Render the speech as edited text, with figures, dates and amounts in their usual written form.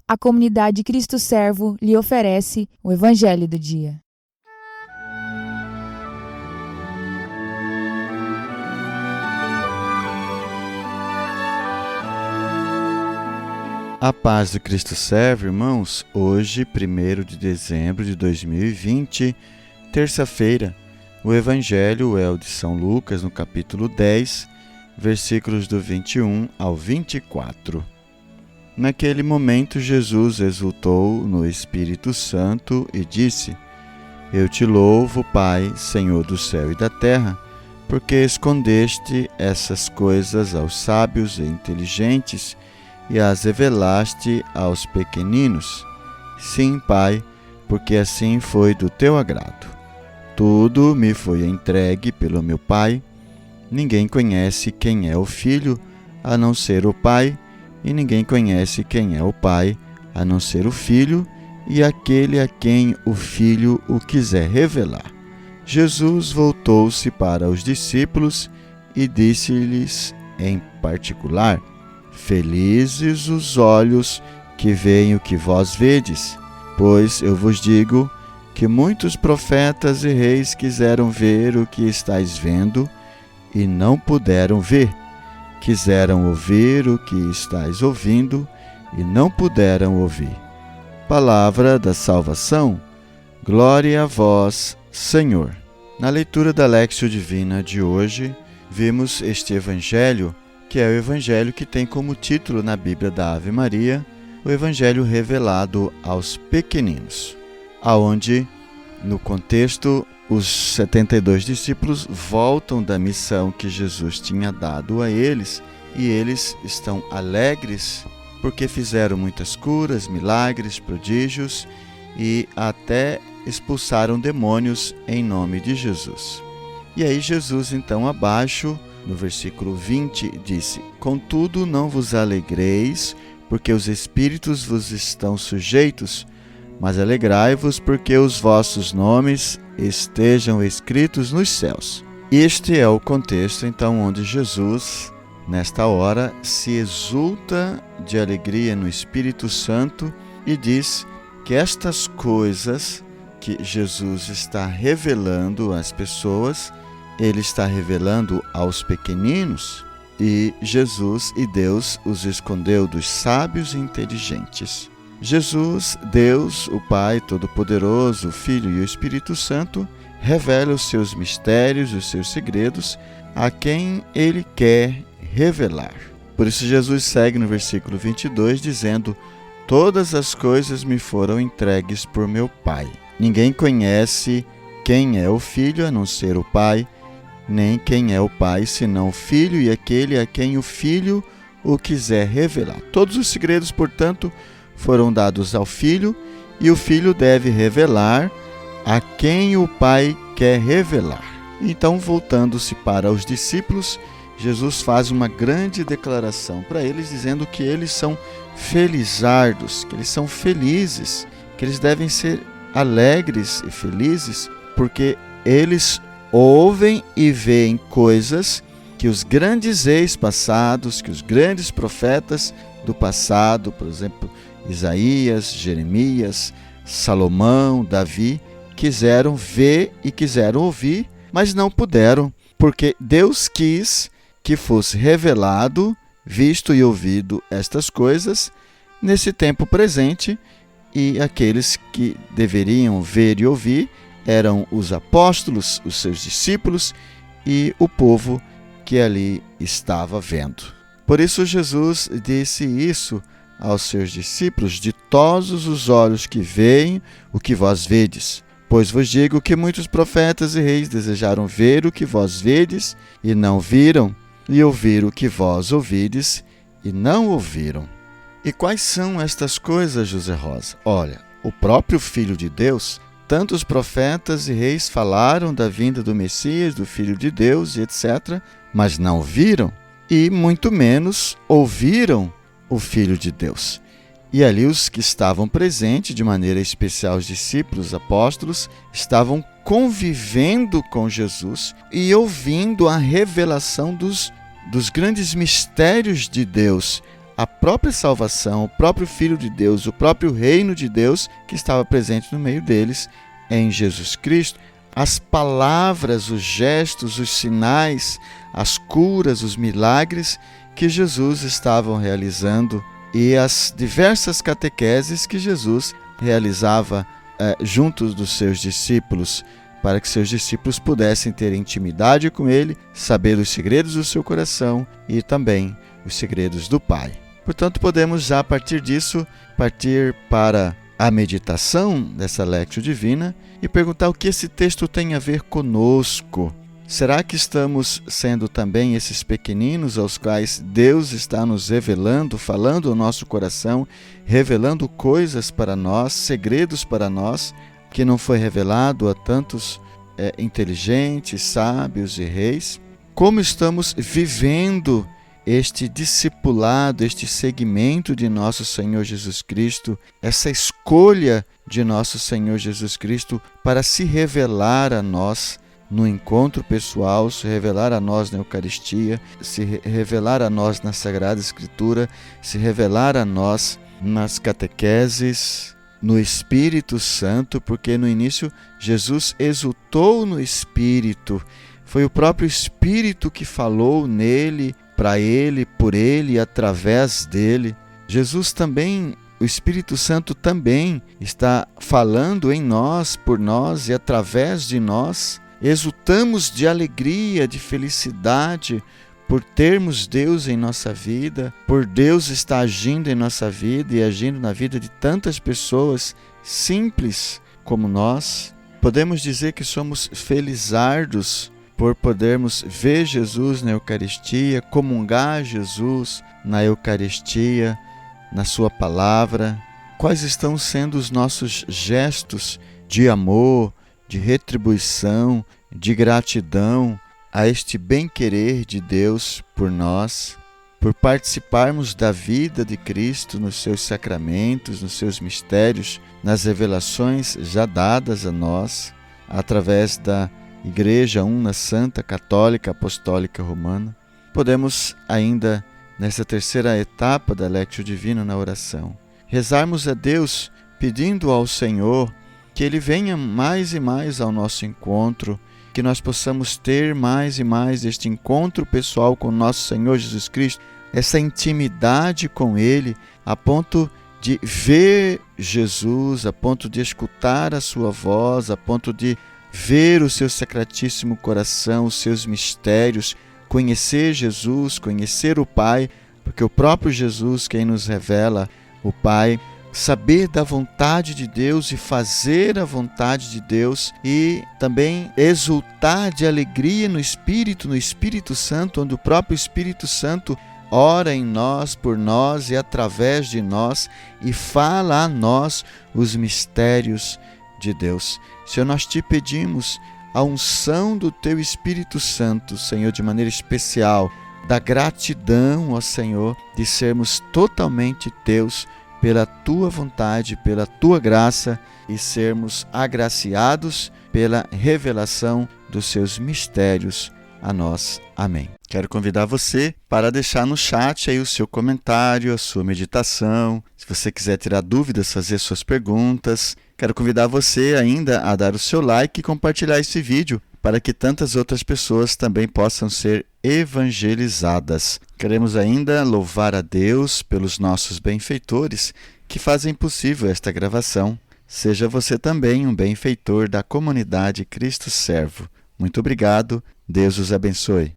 a comunidade Cristo Servo lhe oferece o Evangelho do Dia. A paz do Cristo Servo, irmãos. Hoje, 1º de dezembro de 2020, terça-feira, o Evangelho é o de São Lucas, no capítulo 10, versículos do 21 ao 24. Naquele momento, Jesus exultou no Espírito Santo e disse: Eu te louvo, Pai, Senhor do céu e da terra, porque escondeste essas coisas aos sábios e inteligentes e as revelaste aos pequeninos. Sim, Pai, porque assim foi do teu agrado. Tudo me foi entregue pelo meu Pai. Ninguém conhece quem é o Filho, a não ser o Pai, e ninguém conhece quem é o Pai, a não ser o Filho, e aquele a quem o Filho o quiser revelar. Jesus voltou-se para os discípulos e disse-lhes em particular: Felizes os olhos que veem o que vós vedes, pois eu vos digo que muitos profetas e reis quiseram ver o que estáis vendo e não puderam ver, quiseram ouvir o que estáis ouvindo e não puderam ouvir. Palavra da salvação, glória a vós, Senhor. Na leitura da Léxio Divina de hoje, vimos este Evangelho, que é o Evangelho que tem como título na Bíblia da Ave Maria, o Evangelho revelado aos pequeninos, aonde, no contexto, os 72 discípulos voltam da missão que Jesus tinha dado a eles, e eles estão alegres porque fizeram muitas curas, milagres, prodígios e até expulsaram demônios em nome de Jesus. E aí Jesus, então, abaixo, no versículo 20, disse: Contudo, não vos alegreis, porque os espíritos vos estão sujeitos, mas alegrai-vos, porque os vossos nomes estejam escritos nos céus. Este é o contexto, então, onde Jesus, nesta hora, se exulta de alegria no Espírito Santo e diz que estas coisas que Jesus está revelando às pessoas, Ele está revelando aos pequeninos, e Jesus e Deus os escondeu dos sábios e inteligentes. Jesus, Deus, o Pai Todo-Poderoso, o Filho e o Espírito Santo, revela os seus mistérios, os seus segredos, a quem Ele quer revelar. Por isso Jesus segue no versículo 22, dizendo: Todas as coisas me foram entregues por meu Pai. Ninguém conhece quem é o Filho, a não ser o Pai, nem quem é o Pai, senão o Filho e aquele a quem o Filho o quiser revelar. Todos os segredos, portanto, foram dados ao Filho, e o Filho deve revelar a quem o Pai quer revelar. Então, voltando-se para os discípulos, Jesus faz uma grande declaração para eles, dizendo que eles são felizardos, que eles são felizes, que eles devem ser alegres e felizes, porque eles ouvem e veem coisas que os grandes reis passados, que os grandes profetas do passado, por exemplo, Isaías, Jeremias, Salomão, Davi, quiseram ver e quiseram ouvir, mas não puderam, porque Deus quis que fosse revelado, visto e ouvido estas coisas nesse tempo presente, e aqueles que deveriam ver e ouvir eram os apóstolos, os seus discípulos e o povo que ali estava vendo. Por isso Jesus disse isso aos seus discípulos: Ditosos os olhos que veem o que vós vedes, pois vos digo que muitos profetas e reis desejaram ver o que vós vedes e não viram, e ouvir o que vós ouvides e não ouviram. E quais são estas coisas, José Rosa? Olha, o próprio Filho de Deus, tanto os profetas e reis falaram da vinda do Messias, do Filho de Deus e etc., mas não viram, e muito menos ouviram o Filho de Deus. E ali os que estavam presentes, de maneira especial os discípulos, os apóstolos, estavam convivendo com Jesus e ouvindo a revelação dos grandes mistérios de Deus a própria salvação, o próprio Filho de Deus, o próprio reino de Deus que estava presente no meio deles em Jesus Cristo. As palavras, os gestos, os sinais, as curas, os milagres que Jesus estava realizando e as diversas catequeses que Jesus realizava junto dos seus discípulos, para que seus discípulos pudessem ter intimidade com ele, saber os segredos do seu coração e também os segredos do Pai. Portanto, podemos já a partir disso partir para a meditação dessa Lectio Divina e perguntar o que esse texto tem a ver conosco. Será que estamos sendo também esses pequeninos aos quais Deus está nos revelando, falando ao nosso coração, revelando coisas para nós, segredos para nós, que não foi revelado a tantos inteligentes, sábios e reis? Como estamos vivendo este discipulado, este seguimento de nosso Senhor Jesus Cristo, essa escolha de nosso Senhor Jesus Cristo para se revelar a nós no encontro pessoal, se revelar a nós na Eucaristia, se revelar a nós na Sagrada Escritura, se revelar a nós nas catequeses, no Espírito Santo, porque no início Jesus exultou no Espírito. Foi o próprio Espírito que falou nele, para ele, por ele e através dele. Jesus também, o Espírito Santo também está falando em nós, por nós e através de nós. Exultamos de alegria, de felicidade por termos Deus em nossa vida, por Deus estar agindo em nossa vida e agindo na vida de tantas pessoas simples como nós. Podemos dizer que somos felizardos por podermos ver Jesus na Eucaristia, comungar Jesus na Eucaristia, na sua palavra. Quais estão sendo os nossos gestos de amor, de retribuição, de gratidão a este bem-querer de Deus por nós, por participarmos da vida de Cristo nos seus sacramentos, nos seus mistérios, nas revelações já dadas a nós, através da Igreja Una, Santa, Católica, Apostólica, Romana? Podemos ainda, nessa terceira etapa da Lectio Divina na oração, rezarmos a Deus pedindo ao Senhor que Ele venha mais e mais ao nosso encontro, que nós possamos ter mais e mais este encontro pessoal com nosso Senhor Jesus Cristo, essa intimidade com Ele, a ponto de ver Jesus, a ponto de escutar a sua voz, a ponto de ver o seu sacratíssimo coração, os seus mistérios, conhecer Jesus, conhecer o Pai, porque o próprio Jesus quem nos revela o Pai, saber da vontade de Deus e fazer a vontade de Deus e também exultar de alegria no Espírito Santo, onde o próprio Espírito Santo ora em nós, por nós e através de nós e fala a nós os mistérios de Deus. Senhor, nós te pedimos a unção do teu Espírito Santo, Senhor, de maneira especial, da gratidão, ó Senhor, de sermos totalmente teus, pela tua vontade, pela tua graça e sermos agraciados pela revelação dos seus mistérios a nós. Amém. Quero convidar você para deixar no chat aí o seu comentário, a sua meditação. Se você quiser tirar dúvidas, fazer suas perguntas. Quero convidar você ainda a dar o seu like e compartilhar esse vídeo para que tantas outras pessoas também possam ser evangelizadas. Queremos ainda louvar a Deus pelos nossos benfeitores que fazem possível esta gravação. Seja você também um benfeitor da comunidade Cristo Servo. Muito obrigado. Deus os abençoe.